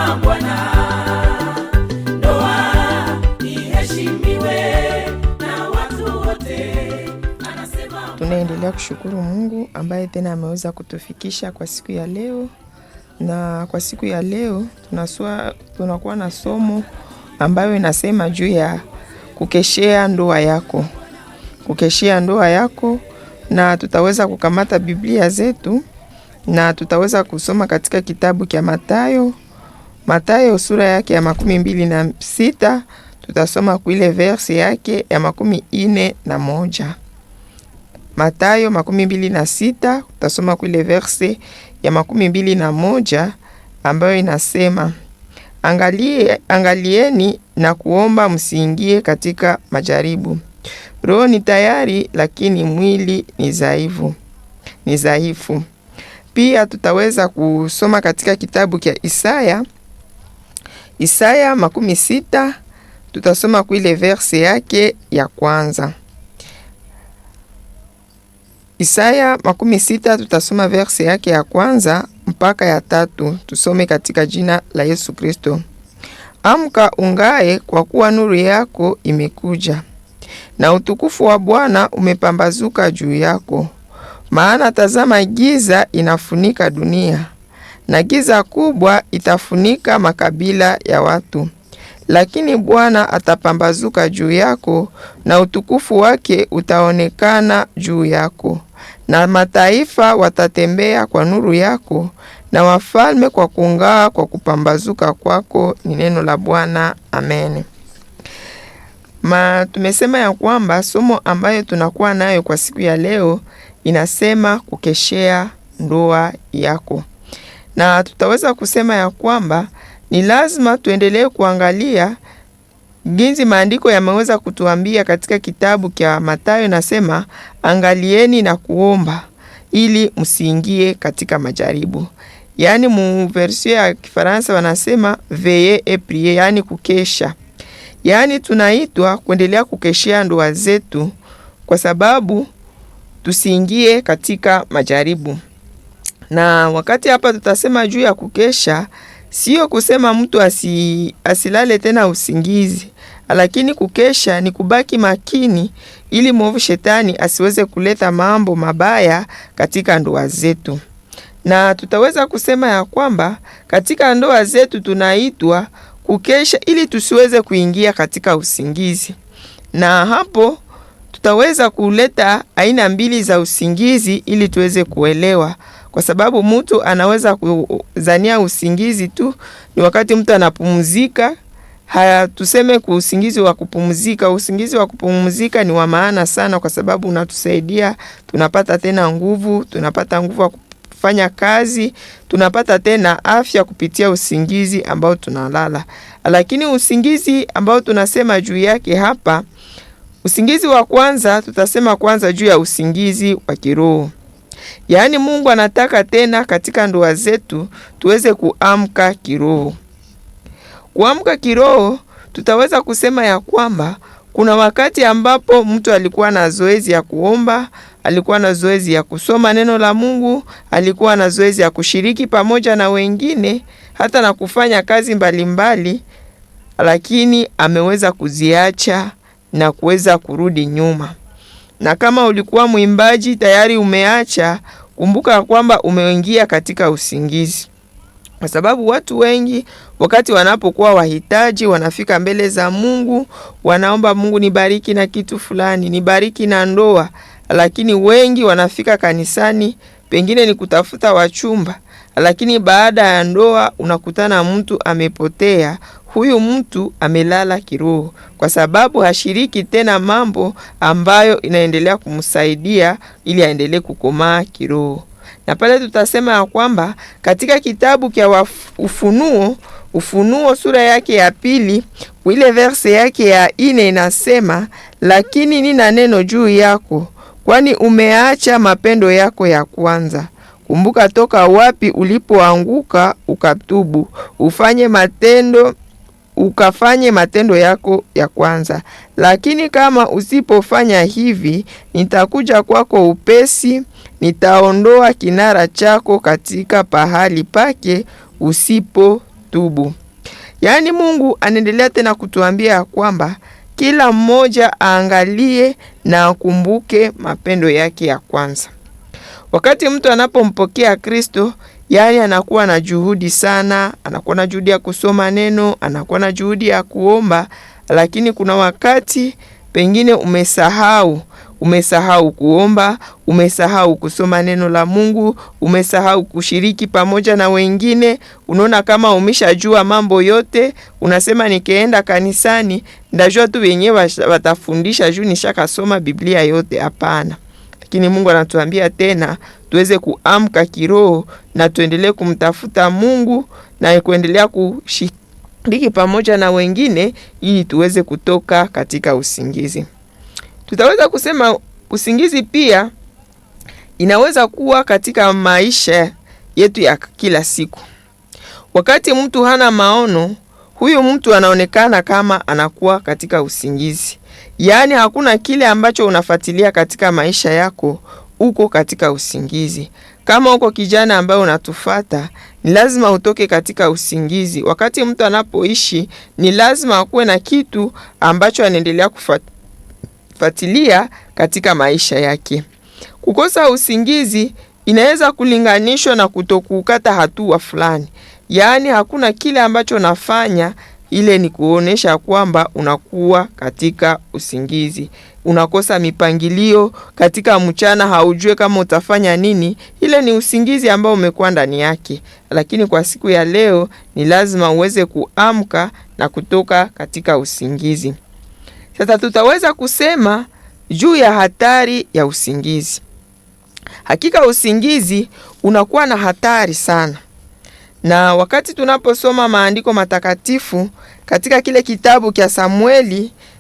na Bwana. Ndoa iheshimiwe na watu wote. Tunaendelea kushukuru Mungu ambaye tena ameweza kutufikisha kwa siku ya leo. Na kwa siku ya leo tunakuwa na somo ambayo inasema juu ya kukeshea ndoa yako. Kukeshea ndoa yako, na tutaweza kukamata Biblia zetu na tutaweza kusoma katika kitabu cha Mathayo sura yake ya 26. Tutasoma kuile verse yake ya 41. Mathayo 26, tutasoma kuile verse ya 21 ambayo inasema, angalieni na kuomba msiingie katika majaribu. Roho ni tayari lakini mwili ni dhaifu. Pia tutaweza kusoma katika kitabu cha Isaya 60, tutasoma kuile verse yake ya kwanza. Isaya 60, tutasoma verse yake ya kwanza mpaka ya 3. Tusome katika jina la Yesu Kristo. Amka ungae, kwa kuwa nuru yako imekuja, na utukufu wa Bwana umepambazuka juu yako. Maana tazama, giza inafunika dunia, na giza kubwa itafunika makabila ya watu. Lakini Bwana atapambazuka juu yako, na utukufu wake utaonekana juu yako. Na mataifa watatembea kwa nuru yako, na wafalme kwa kung'aa kwa kupambazuka kwako. Ni neno la Bwana. Amen. Tumesema ya kwamba somo ambayo tunakuwa nayo kwa siku ya leo inasema kukeshea ndoa yako. Na tutaweza kusema ya kwamba ni lazima tuendelee kuangalia jinsi maandiko yameweza kutuambia katika kitabu cha Mathayo. Nasema angalieni na kuomba ili msiingie katika majaribu. Yaani mu version ya Kifaransa wanasema veiller et prier, yani kukesha. Yaani tunaitwa kuendelea kukeshea ndoa zetu kwa sababu tusiingie katika majaribu. Na wakati hapa tutasema juu ya kukesha, sio kusema mtu asilale tena usingizi, lakini kukesha ni kubaki makini ili mwovu shetani asiweze kuleta mambo mabaya katika ndoa zetu. Na tutaweza kusema ya kwamba katika ndoa zetu tunaitwa kukesha ili tusiweze kuingia katika usingizi. Na hapo tutaweza kuleta aina mbili za usingizi ili tuweze kuelewa, kwa sababu mtu anaweza kuzania usingizi tu ni wakati mtu anapumzika. Tuseme kwa usingizi wa kupumzika. Usingizi wa kupumzika ni wa maana sana, kwa sababu unatusaidia, tunapata tena nguvu, tunapata nguvu ya kufanya kazi, tunapata tena afya kupitia usingizi ambao tunalala. Lakini usingizi ambao tunasema juu yake hapa, usingizi wa kwanza, tutasema kwanza juu ya usingizi wa kiroho. Yaani Mungu anataka tena katika ndoa zetu tuweze kuamka kiroho. Kuamka kiroho, tutaweza kusema ya kwamba kuna wakati ambapo mtu alikuwa na zoezi ya kuomba, alikuwa na zoezi ya kusoma neno la Mungu, alikuwa na zoezi ya kushiriki pamoja na wengine, hata na kufanya kazi mbalimbali, lakini ameweza kuziacha na kuweza kurudi nyuma. Na kama ulikuwa mwimbaji tayari umeacha, kumbuka kwamba umeingia katika usingizi. Kwa sababu watu wengi wakati wanapokuwa wahitaji, wanafika mbele za Mungu, wanaomba Mungu, nibariki na kitu fulani, nibariki na ndoa. Lakini wengi wanafika kanisani, pengine ni kutafuta wachumba, lakini baada ya ndoa unakutana mtu amepotea. Huyu mtu amelala kiroho, kwa sababu hashiriki tena mambo ambayo inaendelea kumsaidia ili aendelee kukomaa kiroho. Na pale tutasema ya kwamba katika kitabu cha Ufunuo sura yake ya 2, ile verse yake ya 4 inasema, lakini nina neno juu yako, kwani umeacha mapendo yako ya kwanza. Kumbuka toka wapi ulipoanguka, ukatubu, ukafanye matendo yako ya kwanza. Lakini kama usipofanya hivi, nitakuja kwako upesi, nitaondoa kinara chako katika pahali pake tubu. Yaani Mungu anaendelea tena kutuambia ya kwamba kila mmoja aangalie na akumbuke mapendo yake ya kwanza. Wakati mtu anapompokea Kristo, yaani anakuwa na juhudi sana, anakuwa na juhudi ya kusoma neno, anakuwa na juhudi ya kuomba, lakini kuna wakati pengine umesahau kuomba, umesahau kusoma neno la Mungu, umesahau kushiriki pamoja na wengine. Unaona kama umeshajua mambo yote, unasema nikienda kanisani ndajua tu wenyewe watafundisha juu nishakasoma Biblia yote. Hapana. Lakini Mungu anatuambia tena tuweze kuamka kiroho na tuendelee kumtafuta Mungu na kuendelea kushiriki pamoja na wengine ili tuweze kutoka katika usingizi. Tutaweza kusema usingizi pia inaweza kuwa katika maisha yetu ya kila siku. Wakati mtu hana maono, huyu mtu anaonekana kama anakuwa katika usingizi. Yaani hakuna kile ambacho unafuatilia katika maisha yako, uko katika usingizi. Kama uko kijana ambaye unatufuata, ni lazima utoke katika usingizi. Wakati mtu anapoishi, ni lazima akuwe na kitu ambacho anaendelea kufuatilia katika maisha yake. Kukosa usingizi inaweza kulinganishwa na kutokukata hatua fulani. Yaani hakuna kile ambacho unafanya, ile ni kuonesha kwamba unakuwa katika usingizi. Unakosa mipangilio katika mchana, haujue kama utafanya nini. Ile ni usingizi ambao umekuwa ndani yake. Lakini kwa siku ya leo ni lazima uweze kuamka na kutoka katika usingizi. Sasa tutaweza kusema juu ya hatari ya usingizi. Hakika usingizi unakuwa na hatari sana. Na wakati tunaposoma maandiko matakatifu katika kile kitabu cha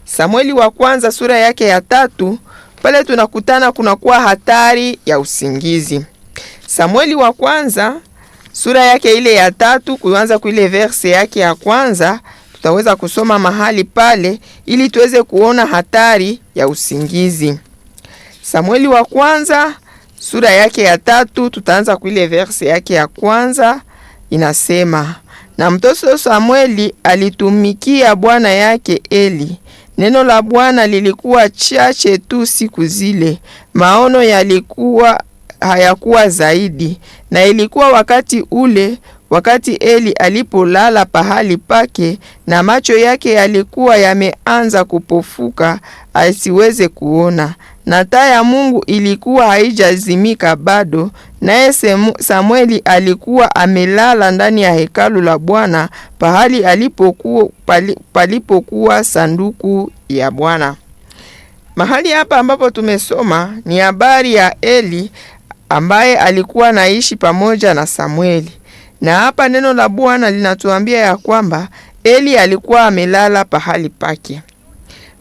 Samueli wa kwanza sura yake ya 3, pale tunakutana kunakuwa hatari ya usingizi. Samueli wa kwanza sura yake ile ya 3 kuanza kuile verse yake ya kwanza, tutaweza kusoma mahali pale ili tuweze kuona hatari ya usingizi. Samueli wa kwanza sura yake ya 3 tutaanza kuile verse yake ya kwanza. Inasema, na mtoto Samueli alitumikia bwana yake Eli. Neno la Bwana lilikuwa chache tu siku zile, maono hayakuwa zaidi. Na ilikuwa wakati ule, wakati Eli alipolala pahali pake, na macho yake yalikuwa yameanza kupofuka asiweze kuona, na taa ya Mungu ilikuwa haijazimika bado. Naye Samueli alikuwa amelala ndani ya hekalu la Bwana, pahali palipokuwa sanduku ya Bwana. Mahali hapa ambapo tumesoma ni habari ya Eli ambaye alikuwa naishi pamoja na Samueli. Na hapa neno la Bwana linatuambia ya kwamba Eli alikuwa amelala pahali pake.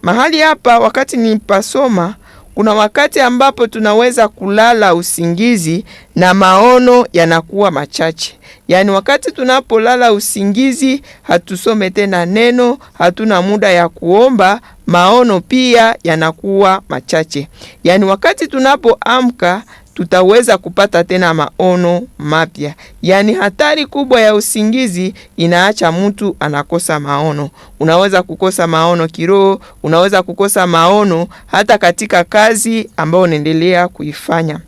Mahali hapa wakati nipasoma, kuna wakati ambapo tunaweza kulala usingizi na maono yanakuwa machache. Yaani wakati tunapolala usingizi, hatusome tena neno, hatuna muda ya kuomba, maono pia yanakuwa machache. Yaani wakati tunapoamka tutaweza kupata tena maono mapya. Yaani hatari kubwa ya usingizi inaacha mtu anakosa maono. Unaweza kukosa maono kiroho, unaweza kukosa maono hata katika kazi ambayo unaendelea kuifanya.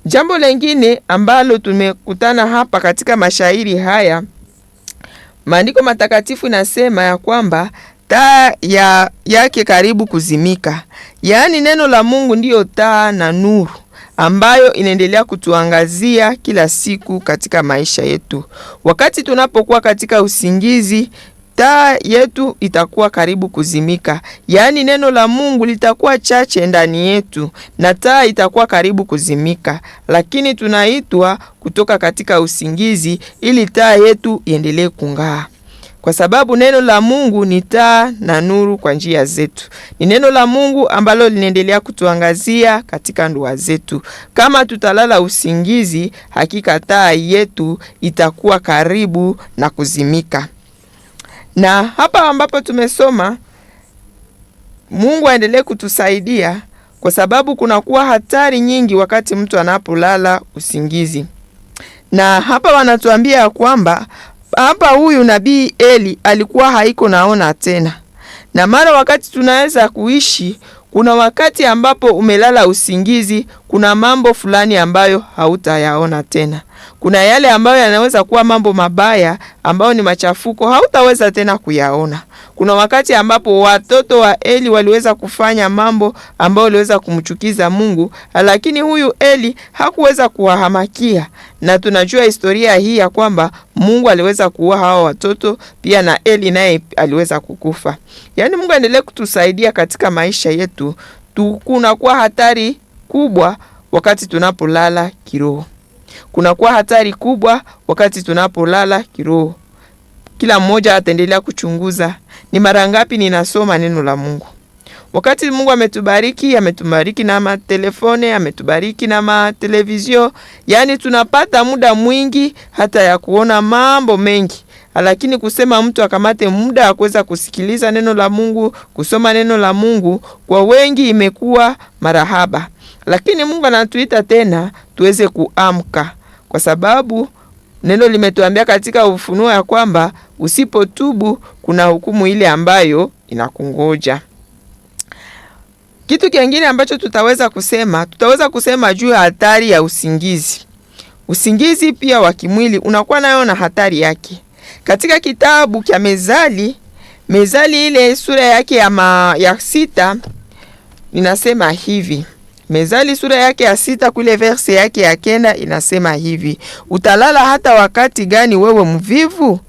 Jambo lingine ambalo tumekutana hapa katika mashairi haya, maandiko matakatifu inasema ya kwamba taa yake karibu kuzimika. Yaani neno la Mungu ndiyo taa na nuru ambayo inaendelea kutuangazia kila siku katika maisha yetu. Wakati tunapokuwa katika usingizi, taa yetu itakuwa karibu kuzimika. Yaani neno la Mungu litakuwa chache ndani yetu na taa itakuwa karibu kuzimika. Lakini tunaitwa kutoka katika usingizi ili taa yetu iendelee kung'aa. Kwa sababu neno la Mungu ni taa na nuru kwa njia zetu. Ni neno la Mungu ambalo linaendelea kutuangazia katika ndoa zetu. Kama tutalala usingizi, hakika taa yetu itakuwa karibu na kuzimika. Na hapa ambapo tumesoma, Mungu aendelee kutusaidia kwa sababu kunakuwa hatari nyingi wakati mtu anapolala usingizi. Na hapa wanatuambia kwamba hapa huyu nabii Eli alikuwa haiko naona tena. Na mara wakati tunaweza kuishi, kuna wakati ambapo umelala usingizi, kuna mambo fulani ambayo hautayaona tena. Kuna yale ambayo yanaweza kuwa mambo mabaya, ambayo ni machafuko, hautaweza tena kuyaona. Kuna wakati ambapo watoto wa Eli waliweza kufanya mambo ambayo waliweza kumchukiza Mungu, lakini huyu Eli hakuweza kuwahamakia. Na tunajua historia hii ya kwamba Mungu aliweza kuua hao watoto pia, na Eli naye aliweza kukufa. Yaani Mungu aendelee kutusaidia katika maisha yetu. Kunakuwa hatari kubwa wakati tunapolala kiroho. Kunakuwa hatari kubwa wakati tunapolala kiroho. Kila mmoja ataendelea kuchunguza, ni mara ngapi ninasoma neno la Mungu. Wakati Mungu ametubariki na matelefone, ametubariki na matelevizio, yani tunapata muda mwingi hata ya kuona mambo mengi. Lakini kusema mtu akamate muda wa kuweza kusikiliza neno la Mungu, kusoma neno la Mungu, kwa wengi imekuwa marahaba. Lakini Mungu anatuita tena tuweze kuamka, kwa sababu neno limetuambia katika Ufunuo ya kwamba usipotubu kuna hukumu ile ambayo inakungoja. Kitu kingine ambacho tutaweza kusema juu ya hatari ya usingizi. Usingizi pia wa kimwili unakuwa nayo na hatari yake. Katika kitabu cha Mezali ile sura yake ya 6 inasema hivi. Mezali sura yake ya 6 kule verse yake ya 9 inasema hivi: utalala hata wakati gani wewe mvivu?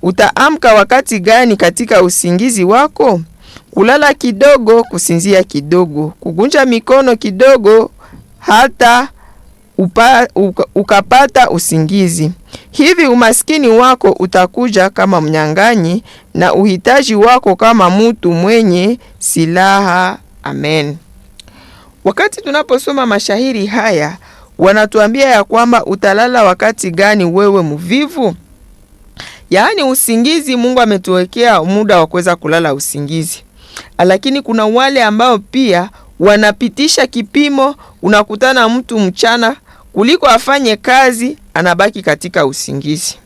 Utaamka wakati gani katika usingizi wako? Kulala kidogo, kusinzia kidogo, kugunja mikono kidogo, hata ukapata usingizi. Hivi umaskini wako utakuja kama mnyang'anyi, na uhitaji wako kama mtu mwenye silaha. Amen. Wakati tunaposoma mashahiri haya, wanatuambia ya kwamba utalala wakati gani wewe mvivu? Yaani usingizi, Mungu ametuwekea muda wa kuweza kulala usingizi. Lakini kuna wale ambao pia wanapitisha kipimo. Unakutana mtu mchana kuliko afanye kazi, anabaki katika usingizi.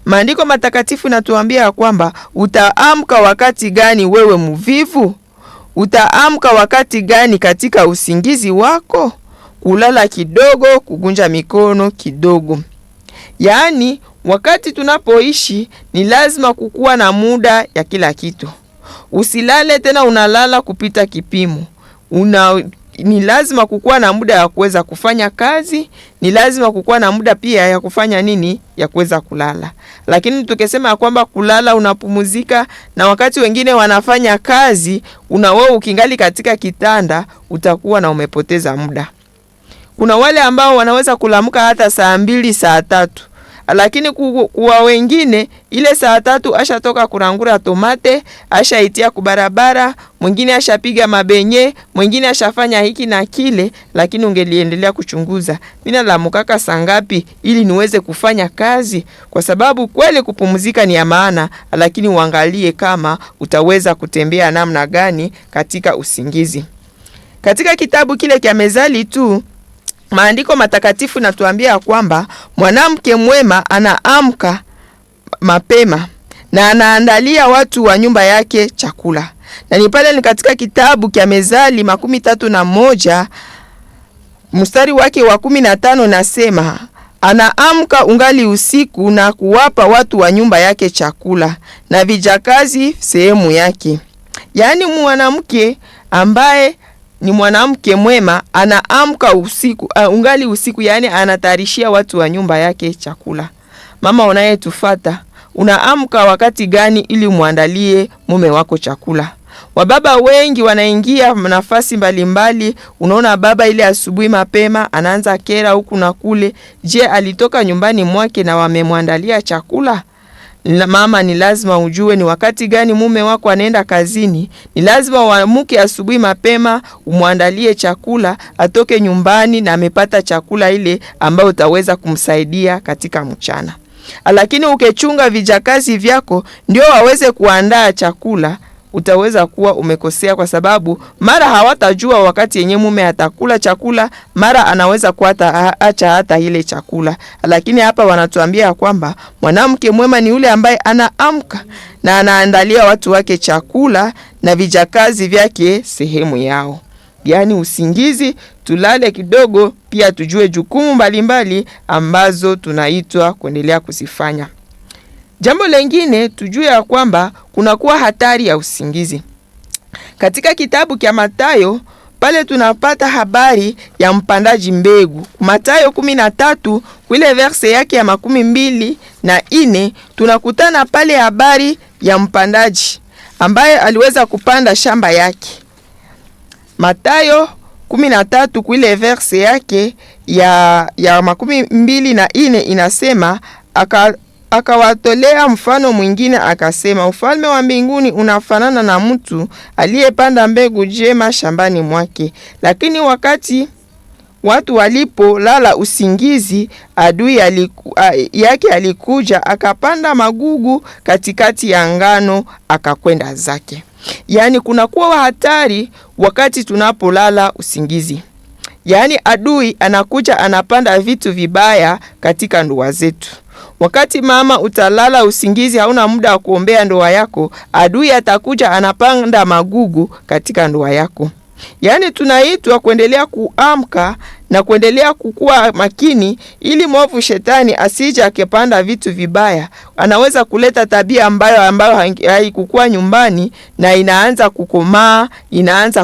Maandiko matakatifu natuambia ya kwamba utaamka wakati gani wewe mvivu? Utaamka wakati gani katika usingizi wako? Kulala kidogo, kugunja mikono kidogo. Yaani wakati tunapoishi ni lazima kukuwa na muda ya kila kitu. Usilale tena unalala kupita kipimo. Ni lazima kukuwa na muda ya kuweza kufanya kazi, ni lazima kukuwa na muda pia ya kufanya nini? Ya kuweza kulala. Lakini tukisema kwamba kulala unapumzika, na wakati wengine wanafanya kazi, wewe ukingali katika kitanda, utakuwa na umepoteza muda. Kuna wale ambao wanaweza kulamuka hata saa 2, saa 3. Lakini kwa wengine ile saa 3 ashatoka kurangura tomate, ashaitia kubarabara, mwingine ashapiga mabenye, mwingine ashafanya hiki na kile. Lakini ungeliendelea kuchunguza, mimi nalamukaka saa ngapi ili niweze kufanya kazi? Kwa sababu kweli kupumzika ni ya maana, lakini uangalie kama utaweza kutembea namna gani katika usingizi. Katika kitabu kile cha Mezali tu, maandiko matakatifu natuambia kwamba mwanamke mwema anaamka mapema na anaandalia watu wa nyumba yake chakula. Na ni pale ni katika kitabu cha Mezali 31 mstari wake wa 15 nasema, anaamka ungali usiku na kuwapa watu wa nyumba yake chakula na vijakazi sehemu yake. Yaani mwanamke ambaye ni mwanamke mwema anaamka usiku, ungali usiku, yani anatayarishia watu wa nyumba yake chakula. Mama unayetufuata, unaamka wakati gani ili muandalie mume wako chakula? Wababa wengi wanaingia nafasi mbalimbali. Unaona baba ile asubuhi mapema anaanza kera huku na kule. Je, alitoka nyumbani mwake na wamemwandalia chakula? Mama, ni lazima ujue ni wakati gani mume wako anaenda kazini. Ni lazima uamke asubuhi mapema, umwandalie chakula, atoke nyumbani na amepata chakula ile ambayo utaweza kumsaidia katika mchana. Lakini ukechunga vijakazi vyako ndio waweze kuandaa chakula, utaweza kuwa umekosea, kwa sababu mara hawatajua wakati yenye mume atakula chakula, mara anaweza kuata acha hata ile chakula. Lakini hapa wanatuambia kwamba mwanamke mwema ni yule ambaye anaamka na anaandalia watu wake chakula na vijakazi vyake sehemu yao. Yani usingizi, tulale kidogo, pia tujue jukumu mbalimbali ambazo tunaitwa kuendelea kuzifanya. Jambo lingine, tujue ya kwamba kunakuwa hatari ya usingizi. Katika kitabu cha Mathayo pale tunapata habari ya mpandaji mbegu. Mathayo 13 kule verse yake ya 24 tunakutana pale habari ya mpandaji ambaye aliweza kupanda shamba yake. Mathayo 13 kule verse yake ya 24 inasema, akawatolea mfano mwingine akasema, ufalme wa mbinguni unafanana na mtu aliyepanda mbegu jema shambani mwake. Lakini wakati watu walipolala usingizi, adui yake alikuja akapanda magugu katikati ya ngano akakwenda zake. Yani kunakuwa hatari wakati tunapolala usingizi. Yani adui anakuja anapanda vitu vibaya katika ndoa zetu. Wakati mama utalala usingizi, hauna muda wa kuombea ndoa yako, adui atakuja anapanda magugu katika ndoa yako. Yani tunaitwa kuendelea kuamka na kuendelea kukua makini, ili mwovu shetani asije akipanda vitu vibaya. Anaweza kuleta tabia ambayo haikukua nyumbani na inaanza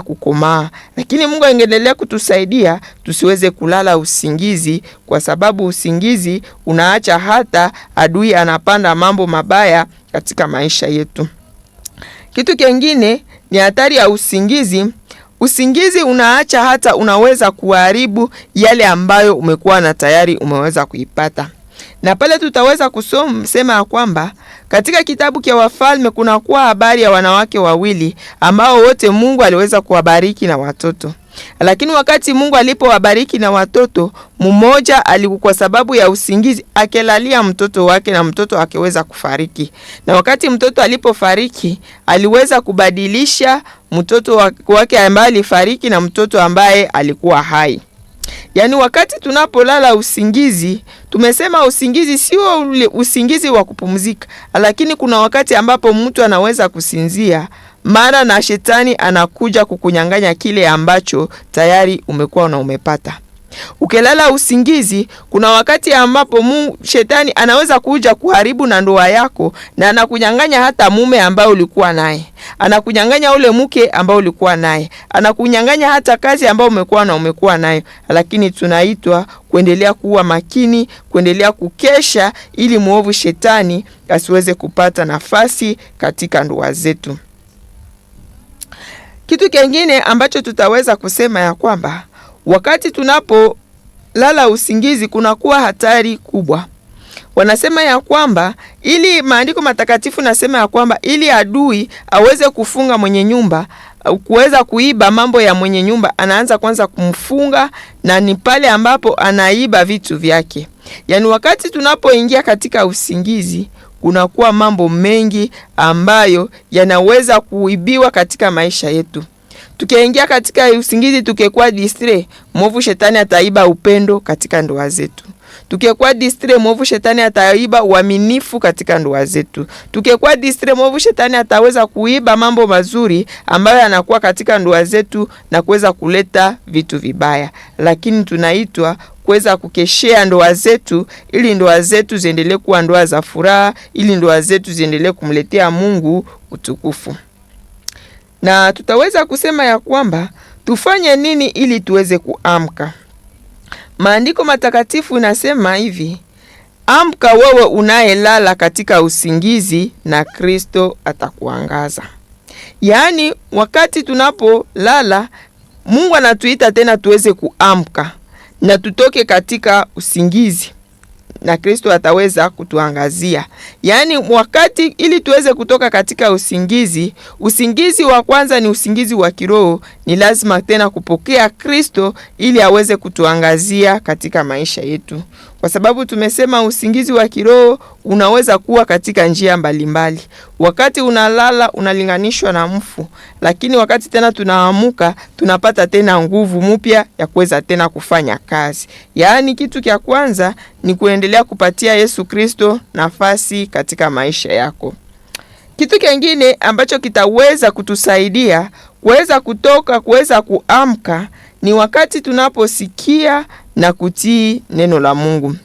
kukomaa. Lakini Mungu angeendelea kutusaidia tusiweze kulala usingizi, kwa sababu usingizi unaacha hata adui anapanda mambo mabaya katika maisha yetu. Kitu kingine ni hatari ya usingizi. Usingizi unaacha hata unaweza kuharibu yale ambayo umekuwa na tayari umeweza kuipata. Na pale tutaweza kusema ya kwamba katika kitabu cha Wafalme kunakuwa habari ya wanawake wawili ambao wote Mungu aliweza kuwabariki na watoto. Lakini wakati Mungu alipowabariki na watoto, mmoja kwa sababu ya usingizi akelalia mtoto wake na mtoto akeweza kufariki. Na wakati mtoto alipofariki, aliweza kubadilisha mtoto wake ambaye alifariki na mtoto ambaye alikuwa hai. Yani wakati tunapolala usingizi, tumesema usingizi sio ule usingizi wa kupumzika, lakini kuna wakati ambapo mtu anaweza kusinzia, mara na shetani anakuja kukunyang'anya kile ambacho tayari umekuwa na umepata. Ukilala usingizi, kuna wakati ambapo shetani anaweza kuja kuharibu na ndoa yako, na anakunyang'anya hata mume ambao ulikuwa naye, anakunyang'anya ule mke ambao ulikuwa naye, anakunyang'anya hata kazi ambao umekuwa nayo. Lakini tunaitwa kuendelea kuwa makini, kuendelea kukesha, ili muovu shetani asiweze kupata nafasi katika ndoa zetu. Kitu kingine ambacho tutaweza kusema ya kwamba wakati tunapolala usingizi kunakuwa hatari kubwa. Wanasema ya kwamba ili maandiko matakatifu nasema ya kwamba ili adui aweze kufunga mwenye nyumba, kuweza kuiba mambo ya mwenye nyumba, anaanza kwanza kumfunga, na ni pale ambapo anaiba vitu vyake. Yani wakati tunapoingia katika usingizi, kunakuwa mambo mengi ambayo yanaweza kuibiwa katika maisha yetu. Tukiingia katika usingizi tukikuwa distre, mwovu shetani ataiba upendo katika ndoa zetu. Tukikuwa distre, mwovu shetani ataiba uaminifu katika ndoa zetu. Tukikuwa distre, mwovu shetani ataweza kuiba mambo mazuri ambayo yanakuwa katika ndoa zetu na kuweza kuleta vitu vibaya. Lakini tunaitwa kuweza kukeshea ndoa zetu, ili ndoa zetu ziendelee kuwa ndoa za furaha, ili ndoa zetu ziendelee kumletea Mungu utukufu. Na tutaweza kusema ya kwamba tufanye nini ili tuweze kuamka. Maandiko matakatifu inasema hivi: amka wewe unayelala katika usingizi, na Kristo atakuangaza. Yani wakati tunapolala, Mungu anatuita tena tuweze kuamka na tutoke katika usingizi, na Kristo ataweza kutuangazia. Yani wakati ili tuweze kutoka katika usingizi wa kwanza ni usingizi wa kiroho, ni lazima tena kupokea Kristo ili aweze kutuangazia katika maisha yetu. kwa sababu tumesema usingizi wa kiroho unaweza kuwa katika njia mbalimbali. Wakati unalala unalinganishwa na mfu, lakini wakati tena tunaamuka tunapata tena nguvu mpya ya kuweza tena kufanya kazi. Yaani kitu cha kwanza ni kuendelea kupatia Yesu Kristo nafasi katika maisha yako. Kitu kingine ambacho kitaweza kutusaidia kuweza kuamka ni wakati tunaposikia na kutii neno la Mungu.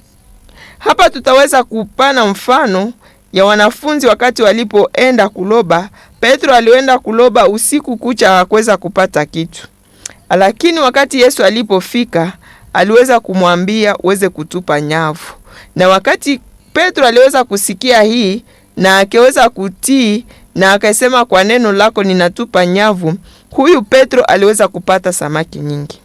Hapa tutaweza kupana mfano ya wanafunzi wakati walipoenda kuloba. Petro alienda kuloba usiku kucha, hakuweza kupata kitu. Lakini wakati Yesu alipofika, aliweza kumwambia uweze kutupa nyavu. Na wakati Petro aliweza kusikia hii na akaweza kutii na akasema kwa neno lako ninatupa nyavu, huyu Petro aliweza kupata samaki nyingi.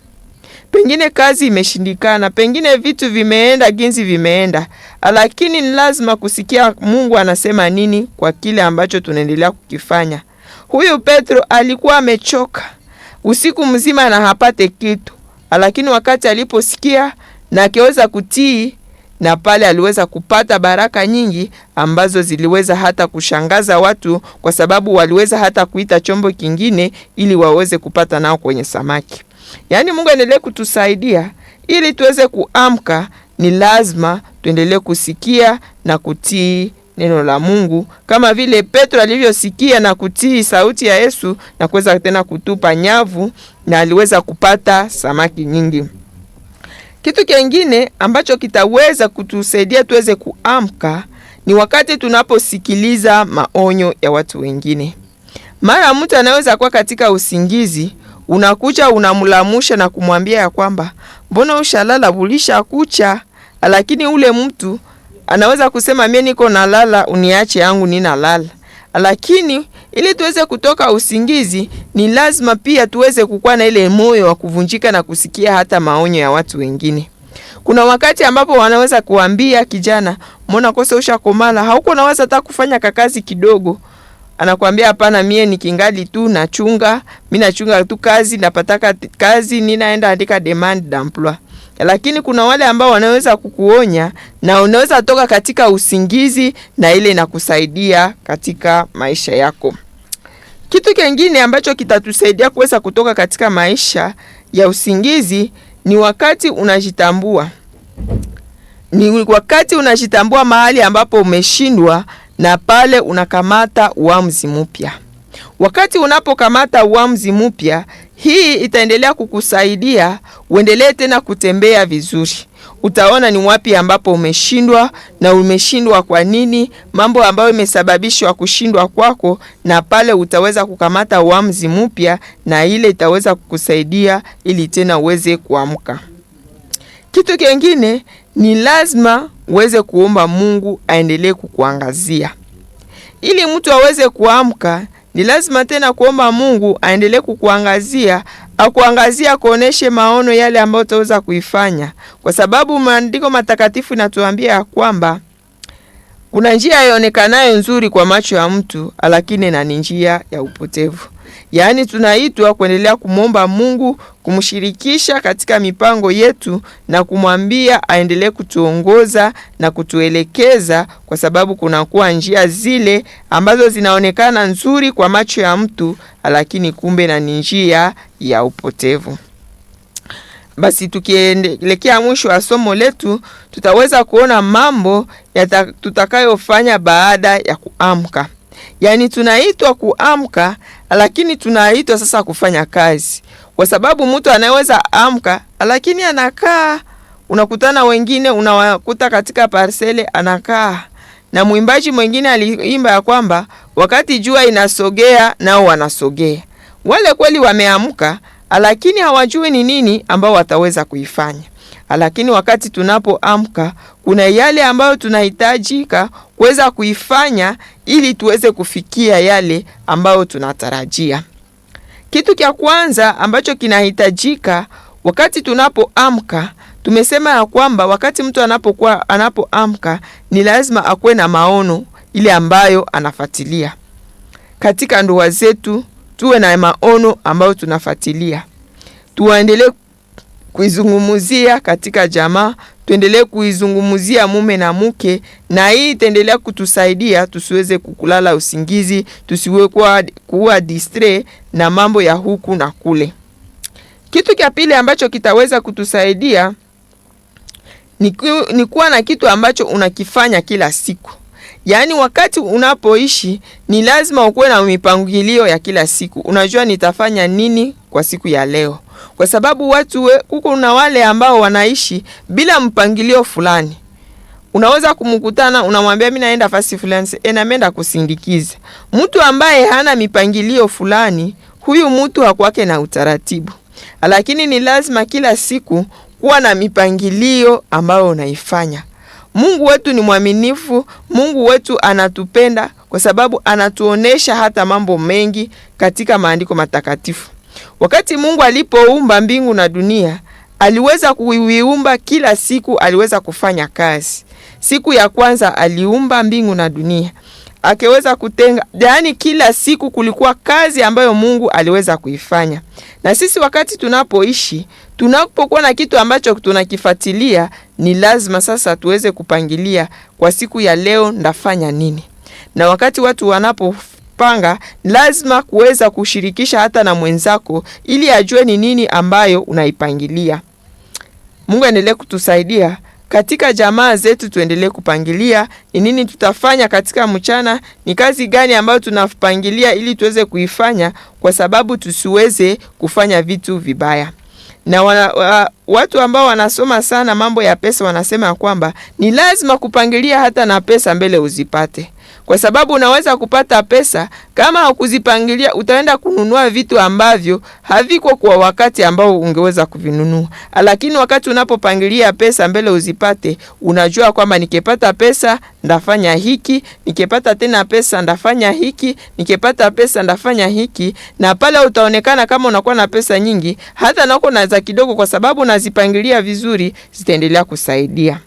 Pengine kazi imeshindikana, pengine vitu vimeenda jinsi vimeenda, lakini ni lazima kusikia Mungu anasema nini kwa kile ambacho tunaendelea kukifanya. Huyu Petro alikuwa amechoka usiku mzima na hapate kitu, lakini wakati aliposikia na akaweza kutii, na pale aliweza kupata baraka nyingi ambazo ziliweza hata kushangaza watu, kwa sababu waliweza hata kuita chombo kingine ili waweze kupata nao kwenye samaki. Yaani Mungu endelee kutusaidia ili tuweze kuamka. Ni lazima tuendelee kusikia na kutii neno la Mungu, kama vile Petro alivyosikia na kutii sauti ya Yesu na kuweza tena kutupa nyavu na aliweza kupata samaki nyingi. Kitu kingine ambacho kitaweza kutusaidia tuweze kuamka ni wakati tunaposikiliza maonyo ya watu wengine. Mara mtu anaweza kuwa katika usingizi, unakuja unamlamusha na kumwambia ya kwamba mbona ushalala bulisha kucha, lakini ule mtu anaweza kusema mimi niko nalala, uniache yangu ninalala. Lakini ili tuweze kutoka usingizi ni lazima pia tuweze kukuwa na ile moyo wa kuvunjika na kusikia hata maonyo ya watu wengine. Kuna wakati ambapo wanaweza kuambia kijana, mbona kosa ushakomala, hauko naweza hata kufanya kakazi kidogo. Anakuambia hapana, mie nikingali tu nachunga, mimi nachunga tu kazi, napataka kazi, ninaenda andika demand d'emploi. Lakini kuna wale ambao wanaweza kukuonya na unaweza toka katika usingizi na ile inakusaidia katika maisha yako. Kitu kingine ambacho kitatusaidia kuweza kutoka katika maisha ya usingizi ni wakati unajitambua. Ni wakati unajitambua mahali ambapo umeshindwa na pale unakamata uamuzi mpya. Wakati unapokamata uamuzi mpya, hii itaendelea kukusaidia uendelee tena kutembea vizuri. Utaona ni wapi ambapo umeshindwa na umeshindwa kwa nini, mambo ambayo imesababishwa kushindwa kwako, na pale utaweza kukamata uamuzi mpya na ile itaweza kukusaidia ili tena uweze kuamka. Kitu kingine ni lazima uweze kuomba Mungu aendelee kukuangazia. Ili mtu aweze kuamka, ni lazima tena kuomba Mungu aendelee kukuangazia, akuangazia kuoneshe maono yale ambayo utaweza kuifanya. Kwa sababu maandiko matakatifu yanatuambia ya kwamba kuna njia ionekanayo nzuri kwa macho ya mtu, lakini na njia ya upotevu. Yaani tunaitwa kuendelea kumwomba Mungu, kumshirikisha katika mipango yetu na kumwambia aendelee kutuongoza na kutuelekeza, kwa sababu kuna kuwa njia zile ambazo zinaonekana nzuri kwa macho ya mtu, lakini kumbe na njia ya upotevu. Basi tukielekea mwisho wa somo letu, tutaweza kuona mambo tutakayofanya baada ya kuamka. Yaani tunaitwa kuamka, lakini tunaitwa sasa kufanya kazi. Kwa sababu mtu anaweza amka, lakini anakaa. Unakutana wengine, unawakuta katika parcele anakaa. Na mwimbaji mwingine aliimba ya kwamba wakati jua inasogea nao wanasogea. Wale kweli wameamka, lakini hawajui ni nini ambao wataweza kuifanya. Lakini wakati tunapoamka, kuna yale ambayo tunahitajika kuweza kuifanya ili tuweze kufikia yale ambayo tunatarajia. Kitu cha kwanza ambacho kinahitajika wakati tunapoamka, tumesema ya kwamba wakati mtu anapoamka ni lazima akuwe na maono ile ambayo anafuatilia. Katika ndoa zetu tuwe na maono ambayo tunafuatilia. Tuendelee kuizungumzia katika jamaa, tuendelee kuizungumzia mume na mke, na hii itaendelea kutusaidia tusiweze kukulala usingizi, tusiwe kuwa distre na mambo ya huku na kule. Kitu cha pili ambacho kitaweza kutusaidia ni kuwa na kitu ambacho unakifanya kila siku. Yaani wakati unapoishi ni lazima ukuwe na mipangilio ya kila siku. Unajua nitafanya nini kwa siku ya leo. Kwa sababu kuko na wale ambao wanaishi bila mpangilio fulani. Unaweza kumkutana, unamwambia mimi naenda fasi fulani, naenda kusindikiza. Mtu ambaye hana mipangilio fulani, huyu mtu hakwake na utaratibu. Lakini ni lazima kila siku kuwa na mipangilio ambayo unaifanya. Mungu wetu ni mwaminifu, Mungu wetu anatupenda kwa sababu anatuonesha hata mambo mengi katika maandiko matakatifu. Wakati Mungu alipoumba mbingu na dunia, aliweza kuiumba kila siku, aliweza kufanya kazi. Siku ya kwanza aliumba mbingu na dunia, akaweza kutenga, yaani kila siku kulikuwa kazi ambayo Mungu aliweza kuifanya. Na sisi wakati tunapoishi, tunapokuwa na kitu ambacho tunakifuatilia, ni lazima sasa tuweze kupangilia kwa siku ya leo ndafanya nini. Na wakati watu wanapopanga, lazima kuweza kushirikisha hata na mwenzako ili ajue ni nini ambayo unaipangilia. Mungu aendelee kutusaidia katika jamaa zetu, tuendelee kupangilia ni nini tutafanya katika mchana, ni kazi gani ambayo tunapangilia ili tuweze kuifanya, kwa sababu tusiweze kufanya vitu vibaya. Na watu ambao wanasoma sana mambo ya pesa wanasema kwamba ni lazima kupangilia hata na pesa mbele uzipate. Kwa sababu unaweza kupata pesa, kama hukuzipangilia utaenda kununua vitu ambavyo haviko kwa wakati ambao ungeweza kuvinunua. Lakini wakati unapopangilia pesa mbele uzipate, unajua kwamba nikipata pesa ndafanya hiki, nikipata tena pesa ndafanya hiki, nikipata pesa ndafanya hiki, na pale utaonekana kama unakuwa na pesa nyingi, hata nako na za kidogo, kwa sababu unazipangilia vizuri, zitaendelea kusaidia.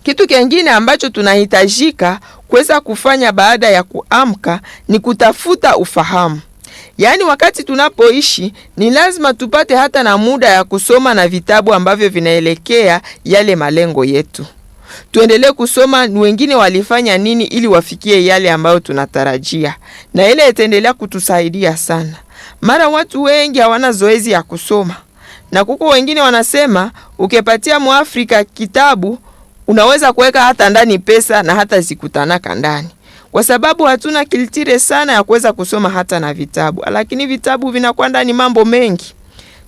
Kitu kingine ambacho tunahitajika kuweza kufanya baada ya kuamka ni kutafuta ufahamu. Yaani wakati tunapoishi ni lazima tupate hata na muda ya kusoma na vitabu ambavyo vinaelekea yale malengo yetu. Tuendelee kusoma ni wengine walifanya nini ili wafikie yale ambayo tunatarajia. Na ile itaendelea kutusaidia sana. Mara watu wengi hawana zoezi ya kusoma. Na kuko wengine wanasema ukipatia Muafrika kitabu unaweza kuweka hata ndani pesa na hata zikutanaka ndani. Kwa sababu hatuna kiltire sana ya kuweza kusoma hata na vitabu. Lakini vitabu vinakuwa ndani mambo mengi.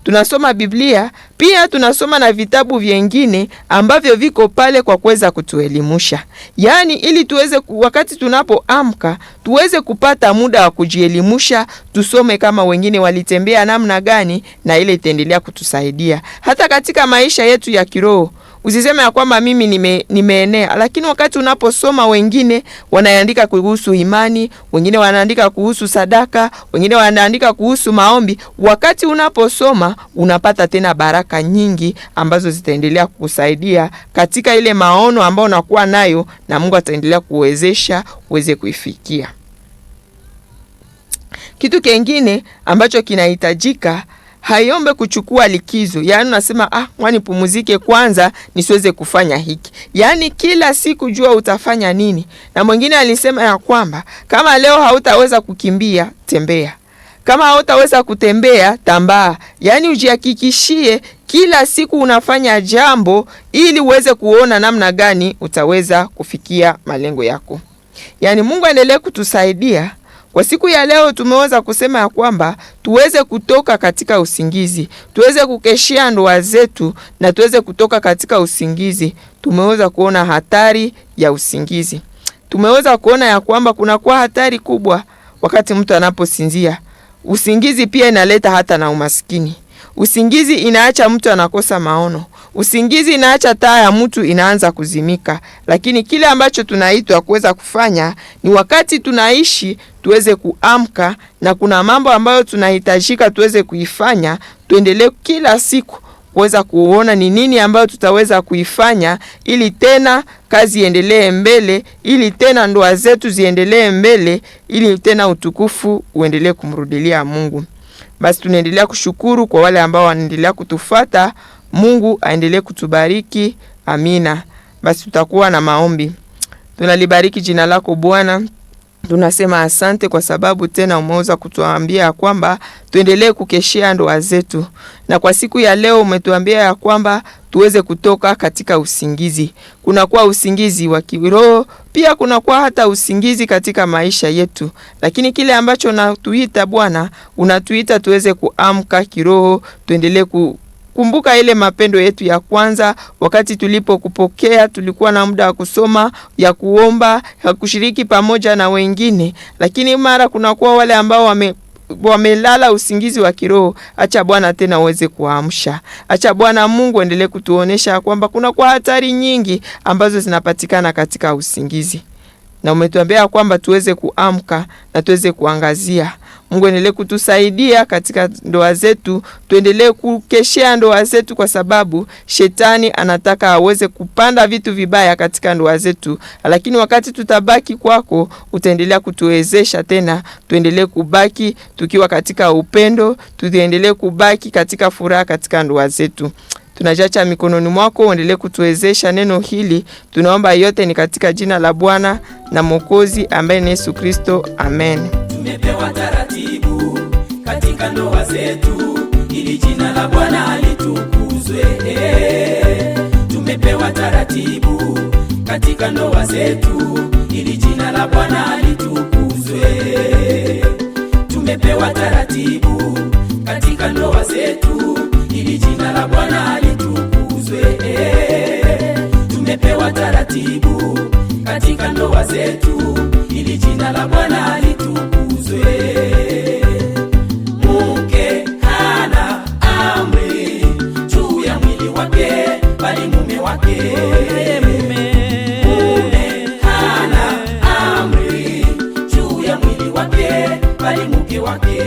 Tunasoma Biblia, pia tunasoma na vitabu vingine ambavyo viko pale kwa kuweza kutuelimisha. Yaani ili tuweze wakati tunapoamka tuweze kupata muda wa kujielimisha, tusome kama wengine walitembea namna gani, na ile itaendelea kutusaidia hata katika maisha yetu ya kiroho. Usiseme ya kwamba mimi nimeenea, lakini wakati unaposoma wengine wanaandika kuhusu imani, wengine wanaandika kuhusu sadaka, wengine wanaandika kuhusu maombi. Wakati unaposoma unapata tena baraka nyingi ambazo zitaendelea kukusaidia katika ile maono ambayo unakuwa nayo, na Mungu ataendelea kuwezesha uweze kuifikia. Kitu kingine ambacho kinahitajika, hayombe kuchukua likizo. Yaani unasema mwani pumuzike kwanza nisiweze kufanya hiki. Yaani kila siku jua utafanya nini. Na mwingine alisema ya kwamba kama leo hautaweza kukimbia, tembea. Kama hautaweza kutembea, tambaa. Yaani ujihakikishie kila siku unafanya jambo ili uweze kuona namna gani utaweza kufikia malengo yako. Yaani Mungu aendelee kutusaidia. Kwa siku ya leo tumeweza kusema ya kwamba tuweze kutoka katika usingizi, tuweze kukeshia ndoa zetu na tuweze kutoka katika usingizi. Tumeweza kuona hatari ya usingizi. Tumeweza kuona ya kwamba kuna kwa hatari kubwa wakati mtu anaposinzia. Usingizi pia inaleta hata na umaskini. Usingizi inaacha mtu anakosa maono. Usingizi inaacha taa ya mtu inaanza kuzimika. Lakini kile ambacho tunaitwa kuweza kufanya ni wakati tunaishi tuweze kuamka, na kuna mambo ambayo tunahitajika tuweze kuifanya. Tuendelee kila siku kuweza kuona ni nini ambayo tutaweza kuifanya ili tena kazi iendelee mbele, ili tena ndoa zetu ziendelee mbele, ili tena utukufu uendelee kumrudilia Mungu. Basi tunaendelea kushukuru kwa wale ambao wanaendelea kutufuata. Mungu aendelee kutubariki. Amina. Basi tutakuwa na maombi. Tunalibariki jina lako Bwana. Tunasema asante kwa sababu tena umeweza kutuambia kwamba tuendelee kukeshea ndoa zetu. Na kwa siku ya leo umetuambia ya kwamba tuweze kutoka katika usingizi. Kunakuwa usingizi wa kiroho, pia kunakuwa hata usingizi katika maisha yetu. Lakini kile ambacho unatuita Bwana, unatuita tuweze kuamka kiroho, tuendelee kumbuka ile mapendo yetu ya kwanza. Wakati tulipokupokea tulikuwa na muda wa kusoma, ya kuomba, ya kushiriki pamoja na wengine. Lakini mara kunakuwa wale ambao wamelala usingizi wa kiroho. Acha Bwana tena uweze kuamsha. Acha Bwana Mungu endelee kutuonesha kwamba kunakuwa hatari nyingi ambazo zinapatikana katika usingizi. Na umetuambia kwamba tuweze kuamka na tuweze kuangazia. Mungu endelee kutusaidia katika ndoa zetu, tuendelee kukeshea ndoa zetu kwa sababu shetani anataka aweze kupanda vitu vibaya katika ndoa zetu. Lakini wakati tutabaki kwako, utaendelea kutuwezesha tena, tuendelee kubaki tukiwa katika upendo, tuendelee kubaki katika furaha katika ndoa zetu. Tunajacha mikononi mwako, uendelee kutuwezesha neno hili. Tunaomba yote ni katika jina la Bwana na Mwokozi ambaye ni Yesu Kristo. Amen. Tumepewa taratibu katika ndoa zetu ili jina la Bwana litukuzwe. Tumepewa taratibu katika ndoa zetu ili jina la Bwana litukuzwe. Tumepewa taratibu katika ndoa zetu ili jina la Bwana litukuzwe. Tumepewa taratibu katika ndoa zetu ili jina la Bwana litukuzwe. Mke hana amri juu ya mwili wake bali mume wake. Mume hana amri juu ya mwili wake bali mke wake.